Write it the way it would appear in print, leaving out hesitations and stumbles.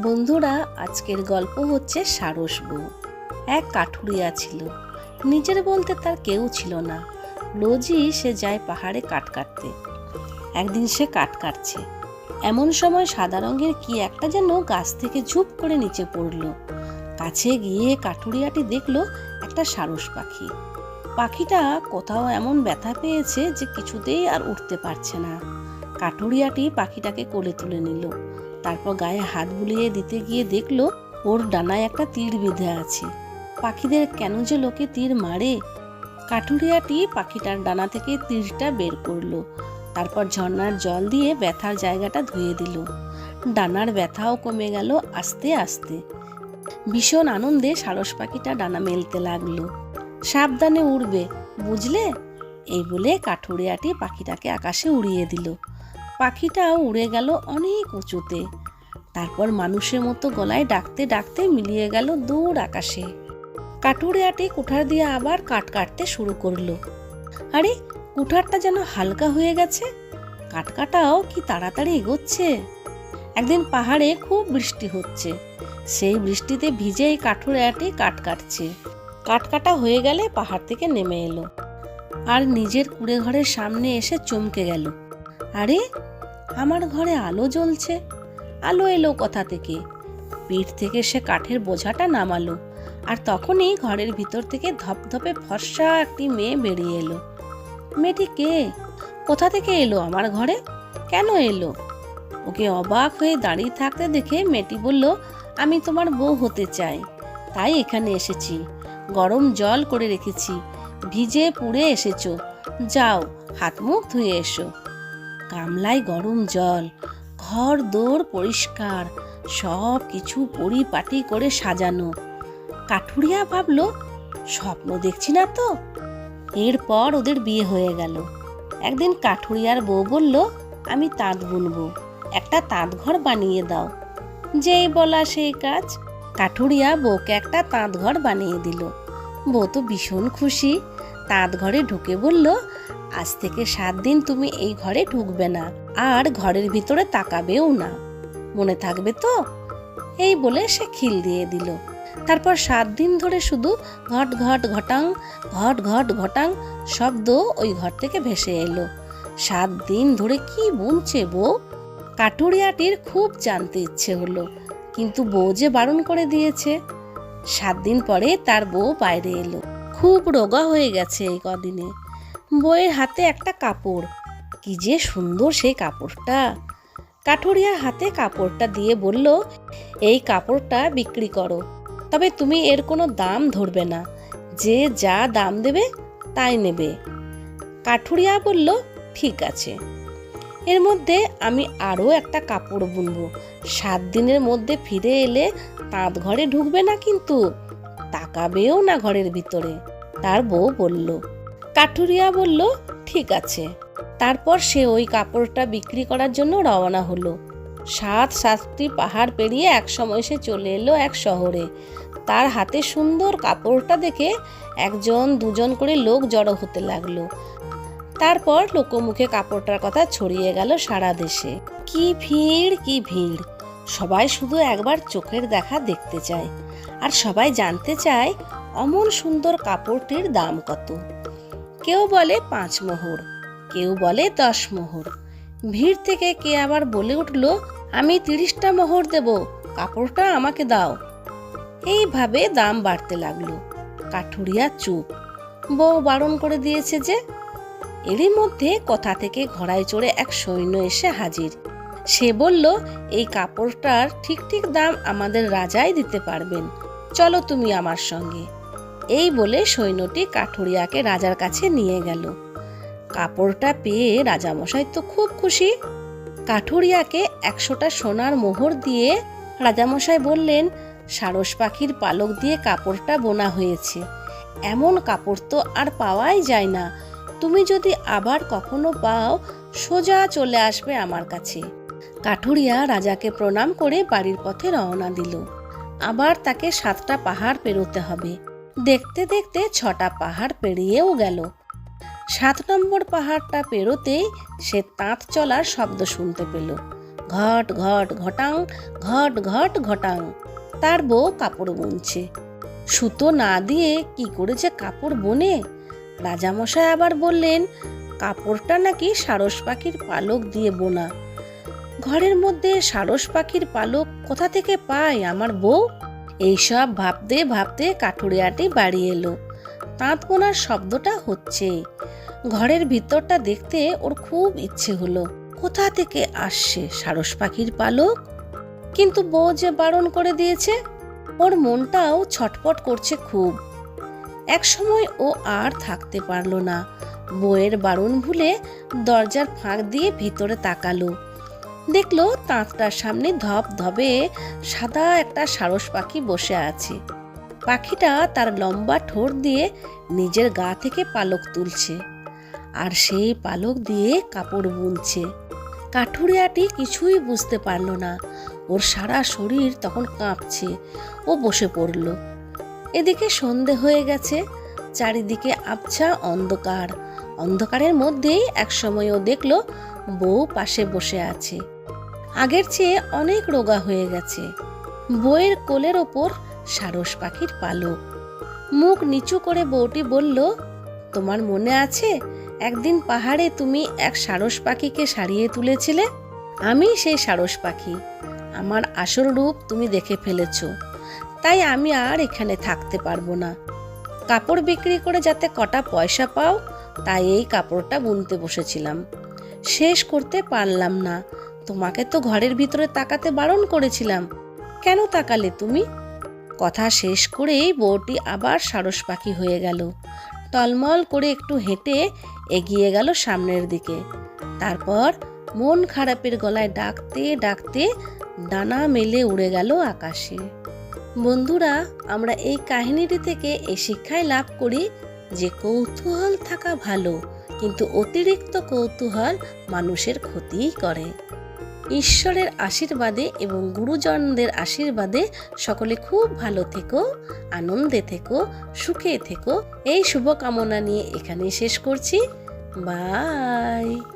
বন্ধুরা, আজকের গল্প হচ্ছে সারস বউ। এক কাঠুরিয়া ছিল, নিজের বলতে তার কেউ ছিল না। রোজই সে যায় পাহাড়ে কাঠ কাটতে। একদিন সে কাঠ কাটছে, এমন সময় সাদা রঙের কি একটা যেন গাছ থেকে ঝুপ করে নিচে পড়লো। কাছে গিয়ে কাঠুরিয়াটি দেখলো একটা সারস পাখি। পাখিটা কোথাও এমন ব্যথা পেয়েছে যে কিছুতেই আর উঠতে পারছে না। কাঠুরিয়াটি পাখিটাকে কোলে তুলে নিল, তারপর গায়ে হাত বুলিয়ে দিতে গিয়ে দেখলো ওর ডানায় একটা তীর বিঁধে আছে। পাখিদের কেন যে লোকে তীর মারে। কাঠুরিয়াটি পাখিটার ডানা থেকে তীরটা বের করলো, তারপর ঝর্ণার জল দিয়ে ব্যথার জায়গাটা ধুয়ে দিল। ডানার ব্যথাও কমে গেল আস্তে আস্তে। ভীষণ আনন্দে সারস পাখিটা ডানা মেলতে লাগলো। সাবধানে উড়বে, বুঝলে? এই বলে কাঠুরিয়াটি পাখিটাকে আকাশে উড়িয়ে দিল। পাখিটাও উড়ে গেল অনেক উঁচুতে। তারপর মানুষের মতো গলায় ডাকতে ডাকতে মিলিয়ে গেল দূর আকাশে। কাঠুরিয়াটি কুঠার দিয়ে আবার কাঠ কাটতে শুরু করলো। আরে, কুঠারটা যেন হালকা হয়ে গেছে। কাঠ কাটাও কি তাড়াতাড়ি এগোচ্ছে। একদিন পাহাড়ে খুব বৃষ্টি হচ্ছে। সেই বৃষ্টিতে ভিজেই কাঠুরিয়াটি কাঠ কাটছে। কাঠ কাটা হয়ে গেলে পাহাড় থেকে নেমে এলো আর নিজের কুঁড়ে ঘরের সামনে এসে চমকে গেল। আরে, আমার ঘরে আলো জ্বলছে। আলো এলো কোথা থেকে? পিঠ থেকে সে কাঠের বোঝাটা নামালো, আর তখনই ঘরের ভিতর থেকে ধপধপে ফর্সা একটি মেয়ে বেরিয়ে এলো। মেয়েটি কে? কোথা থেকে এলো আমার ঘরে? কেন এলো? ওকে অবাক হয়ে দাঁড়িয়ে থাকতে দেখে মেয়েটি বলল, আমি তোমার বউ হতে চাই, তাই এখানে এসেছি। গরম জল করে রেখেছি, ভিজে পুড়ে এসেছো, যাও হাত মুখ ধুয়ে এসো। গামলায় গরম জল, ঘর দোর পরিষ্কার, সব কিছু পরিপাটি করে সাজানো। কাঠুরিয়া ভাবলো, স্বপ্ন দেখছি না তো। এরপর ওদের বিয়ে হয়ে গেল। একদিন কাঠুরিয়ার বউ বলল, আমি তাঁত বুনবো, একটা তাঁত ঘর বানিয়ে দাও। যেই বলা সেই কাজ। কাঠুরিয়া বউকে একটা তাঁত ঘর বানিয়ে দিল। বউ তো ভীষণ খুশি। তাঁত ঘরে ঢুকে বলল, আজ থেকে 7 দিন তুমি এই ঘরে ঢুকবে না, আর ঘরের ভিতরে তাকাবেও না, মনে থাকবে তো? এই বলে সে খিল দিয়ে দিল। তারপর 7 দিন ধরে শুধু ঘট ঘট ঘটাং, ঘট ঘট ঘটাং শব্দ ওই ঘর থেকে ভেসে এলো। 7 দিন ধরে কি বুনছে বউ? কাঠুরিয়াটির খুব জানতে ইচ্ছে হলো, কিন্তু বউ যে বারণ করে দিয়েছে। 7 দিন পরে তার বউ বাইরে এলো। খুব রোগা হয়ে গেছে এই কদিনে। বউয়ের হাতে একটা কাপড়, কি যে সুন্দর সেই কাপড়টা। কাঠুরিয়ার হাতে কাপড়টা দিয়ে বলল, এই কাপড়টা বিক্রি করো, তবে তুমি এর কোনো দাম ধরবে না, যে যা দাম দেবে তাই নেবে। কাঠুরিয়া বলল, ঠিক আছে। এর মধ্যে আমি আরও একটা কাপড় বুনবো। 7 দিনের মধ্যে ফিরে এলে তাঁত ঘরে ঢুকবে না, কিন্তু তাকাবেও না ঘরের ভিতরে। তার বউ বলল। কাঠুরিয়া বলল, ঠিক আছে। তারপর সে ওই কাপড়টা বিক্রি করার জন্য রওনা হলো। 7টি পাহাড় পেরিয়ে এক সময় সে চলে এলো এক শহরে। তার হাতে সুন্দর কাপড়টা দেখে 1 2 করে লোক জড়ো হতে লাগলো। তারপর লোকমুখে কাপড়টার কথা ছড়িয়ে গেল সারা দেশে। কি ভিড়, কি ভিড়! সবাই শুধু একবার চোখের দেখা দেখতে চায়, আর সবাই জানতে চায় অমন সুন্দর কাপড়টির দাম কত। কেউ বলে 5 মোহর, কেউ বলে 10 মোহর। ভিড় থেকে কে আবার বলে উঠল, আমি 30টা মোহর দেব, কাপড়টা আমাকে দাও। এইভাবে দাম বাড়তে লাগলো। কাঠুরিয়া চুপ, বউ বারণ করে দিয়েছে যে। এরই মধ্যে কোথা থেকে ঘোড়ায় চড়ে এক সৈন্য এসে হাজির। সে বলল, এই কাপড়টার ঠিক ঠিক দাম আমাদের রাজাই দিতে পারবেন, চলো তুমি আমার সঙ্গে। এই বলে সৈন্যটি কাঠুরিয়াকে রাজার কাছে নিয়ে গেল। কাপড়টা পেয়ে রাজামশাই তো খুব খুশি। কাঠুরিয়াকে 100টা সোনার মোহর দিয়ে রাজামশাই বললেন, সারস পাখির পালক দিয়ে কাপড়টা বোনা হয়েছে, এমন কাপড় তো আর পাওয়াই যায় না। তুমি যদি আবার কখনো পাও, সোজা চলে আসবে আমার কাছে। কাঠুরিয়া রাজাকে প্রণাম করে বাড়ির পথে রওনা দিল। আবার তাকে 7টা পাহাড় পেরোতে হবে। দেখতে দেখতে 6টা পাহাড় পেরিয়েও গেল। 7 নম্বর পাহাড়টা পেরোতেই সে তাঁত চলার শব্দ শুনতে পেল। ঘট ঘট ঘটাং, ঘট ঘট ঘটাং। তার বউ কাপড় বুনছে। সুতো না দিয়ে কি করে যে কাপড় বোনে। রাজামশাই আবার বললেন কাপড়টা নাকি সারস পাখির পালক দিয়ে বোনা। ঘরের মধ্যে সারস পাখির পালক কোথা থেকে পায় আমার বউ? এইসব ভাবতে ভাবতে কাঠুরিয়াটি বাড়ি এলো। তাঁত বোনার শব্দটা হচ্ছে। ঘরের ভিতরটা দেখতে ওর খুব ইচ্ছে হলো। কোথা থেকে আসছে সারস পাখির পালক? কিন্তু বউ যে বারণ করে দিয়েছে। ওর মনটাও ছটপট করছে খুব। এক সময় ও আর থাকতে পারলো না। বউয়ের বারণ ভুলে দরজার ফাঁক দিয়ে ভিতরে তাকালো। দেখলো তাঁতটার সামনে ধপ ধবে সাদা একটা সারস পাখি বসে আছে। পাখিটা তার লম্বা ঠোঁট দিয়ে নিজের গা থেকে পালক তুলছে আর সেই পালক দিয়ে কাপড় বুনছে। কাঠুরিয়াটি কিছুই বুঝতে পারল না। ওর সারা শরীর তখন কাঁপছে। ও বসে পড়ল। এদিকে সন্ধে হয়ে গেছে। চারিদিকে আবছা অন্ধকার। অন্ধকারের মধ্যেই একসময় ও দেখল বউ পাশে বসে আছে। আগের চেয়ে অনেক রোগা হয়ে গেছে। বউয়ের কোলের ওপর সারস পাখির পালক। মুখ নিচু করে বউটি বলল, তোমার মনে আছে একদিন পাহাড়ে তুমি এক সারস পাখিকে সারিয়ে তুলেছিলে? আমি সেই সারস পাখি। আমার আসল রূপ তুমি দেখে ফেলেছ। তাই আমি আর এখানে থাকতে পারবো না। কাপড় বিক্রি করে যাতে কটা পয়সা পাও তাই এই কাপড়টা বুনতে বসেছিলাম। শেষ করতে পারলাম না। তোমাকে তো ঘরের ভিতরে তাকাতে বারণ করেছিলাম। কেন তাকালে তুমি? কথা শেষ করেই বউটি আবার সারস পাখি হয়ে গেল। টলমল করে একটু হেঁটে এগিয়ে গেল সামনের দিকে। তারপর মন খারাপের গলায় ডাকতে ডাকতে ডানা মেলে উড়ে গেল আকাশে। বন্ধুরা, আমরা এই কাহিনীটি থেকে এই শিক্ষায় লাভ করি যে কৌতূহল থাকা ভালো, কিন্তু অতিরিক্ত কৌতূহল মানুষের ক্ষতিই করে। ঈশ্বরের আশীর্বাদে এবং গুরুজনদের আশীর্বাদে সকলে খুব ভালো থেকো, আনন্দে থেকো, সুখে থেকো, এই শুভকামনা নিয়ে এখানেই শেষ করছি। বাই।